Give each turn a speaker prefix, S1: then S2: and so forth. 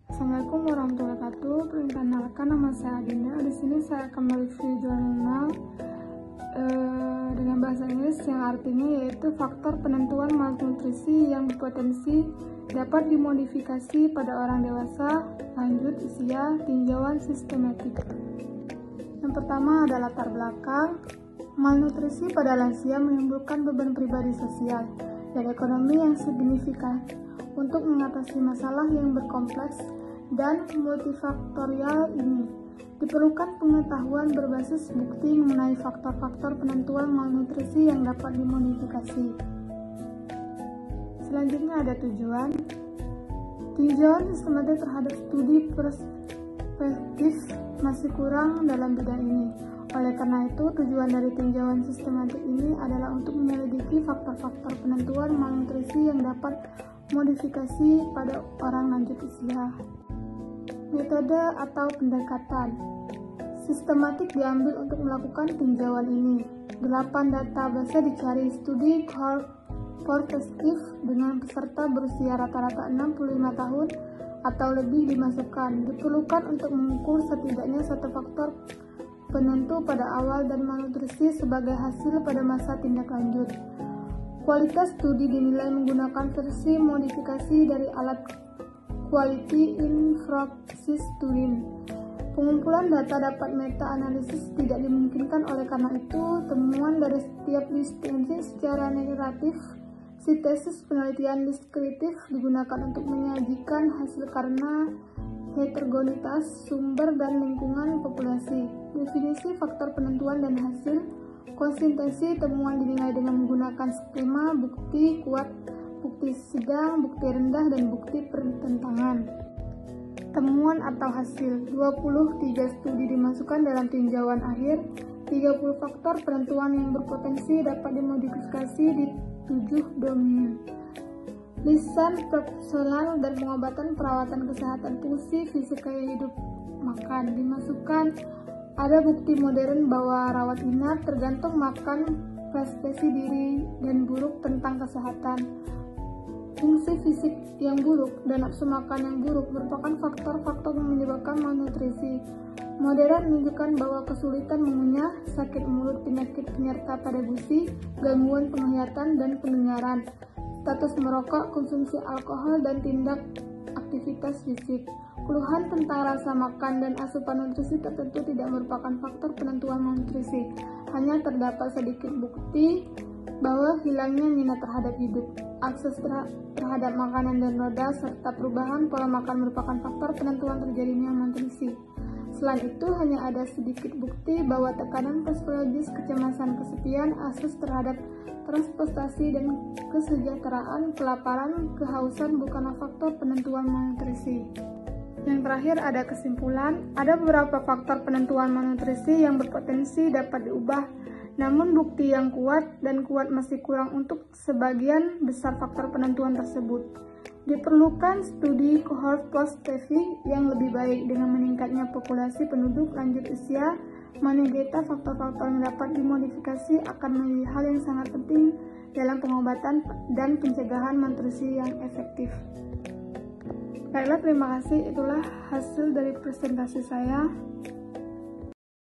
S1: Assalamualaikum warahmatullahi wabarakatuh. Perkenalkan, nama saya Adinda. Di sini saya akan mereview jurnal dengan bahasa Inggris yang artinya yaitu faktor penentuan malnutrisi yang berpotensi dapat dimodifikasi pada orang dewasa, lanjut usia, tinjauan sistematik. Yang pertama ada latar belakang. Malnutrisi pada lansia menimbulkan beban pribadi sosial dan ekonomi yang signifikan. Untuk mengatasi masalah yang berkompleks dan multifaktorial ini, diperlukan pengetahuan berbasis bukti mengenai faktor-faktor penentuan malnutrisi yang dapat dimodifikasi. Selanjutnya ada tujuan. Tinjauan sistematik terhadap studi prospektif masih kurang dalam bidang ini. Oleh karena itu, tujuan dari tinjauan sistematik ini adalah untuk menyelidiki faktor-faktor penentuan malnutrisi yang dapat modifikasi pada orang lanjut usia. Metode atau pendekatan sistematik diambil untuk melakukan tinjauan ini. 8 database dicari. Studi prospektif dengan peserta berusia rata-rata 65 tahun atau lebih dimasukkan. Diperlukan untuk mengukur setidaknya satu faktor penentu pada awal dan malnutrisi sebagai hasil pada masa tindak lanjut. Kualitas studi dinilai menggunakan versi modifikasi dari alat Quality Infrared Turing. Pengumpulan data dapat meta-analisis tidak dimungkinkan, oleh karena itu temuan dari setiap distinksi secara negatif. Sintesis penelitian deskriptif digunakan untuk menyajikan hasil karena heterogenitas sumber dan lingkungan populasi. Definisi faktor penentuan dan hasil konsistensi temuan dinilai dengan menggunakan skema bukti kuat, bukti sedang, bukti rendah, dan bukti pertentangan. Temuan atau hasil 23 studi dimasukkan dalam tinjauan akhir. 30 faktor penentuan yang berpotensi dapat dimodifikasi di 7 domain. Lisan profesional dan pengobatan, perawatan kesehatan, fungsi fisik gaya hidup, makan dimasukkan. Ada bukti modern bahwa rawat inap tergantung makan, prestasi diri dan buruk tentang kesehatan. Fungsi fisik yang buruk dan nafsu makan yang buruk merupakan faktor-faktor yang menyebabkan malnutrisi. Modern menunjukkan bahwa kesulitan mengunyah, sakit mulut, penyakit penyerta pada gusi, gangguan penglihatan dan pendengaran, status merokok, konsumsi alkohol, dan tindak aktivitas fisik. Keluhan tentang rasa makan dan asupan nutrisi tertentu tidak merupakan faktor penentuan malnutrisi. Hanya terdapat sedikit bukti bahwa hilangnya minat terhadap hidup, akses terhadap makanan dan roda, serta perubahan pola makan merupakan faktor penentuan terjadinya malnutrisi. Selain itu, hanya ada sedikit bukti bahwa tekanan psikologis, kecemasan, kesepian, akses terhadap transportasi dan kesejahteraan, kelaparan, kehausan bukanlah faktor penentuan malnutrisi. Yang terakhir ada kesimpulan. Ada beberapa faktor penentuan malnutrisi yang berpotensi dapat diubah, namun bukti yang kuat masih kurang untuk sebagian besar faktor penentuan tersebut. Diperlukan studi cohort prospektif yang lebih baik dengan meningkatnya populasi penduduk lanjut usia. Manageta faktor-faktor yang dapat dimodifikasi akan menjadi hal yang sangat penting dalam pengobatan dan pencegahan malnutrisi yang efektif. Baiklah, terima kasih. Itulah hasil dari presentasi saya.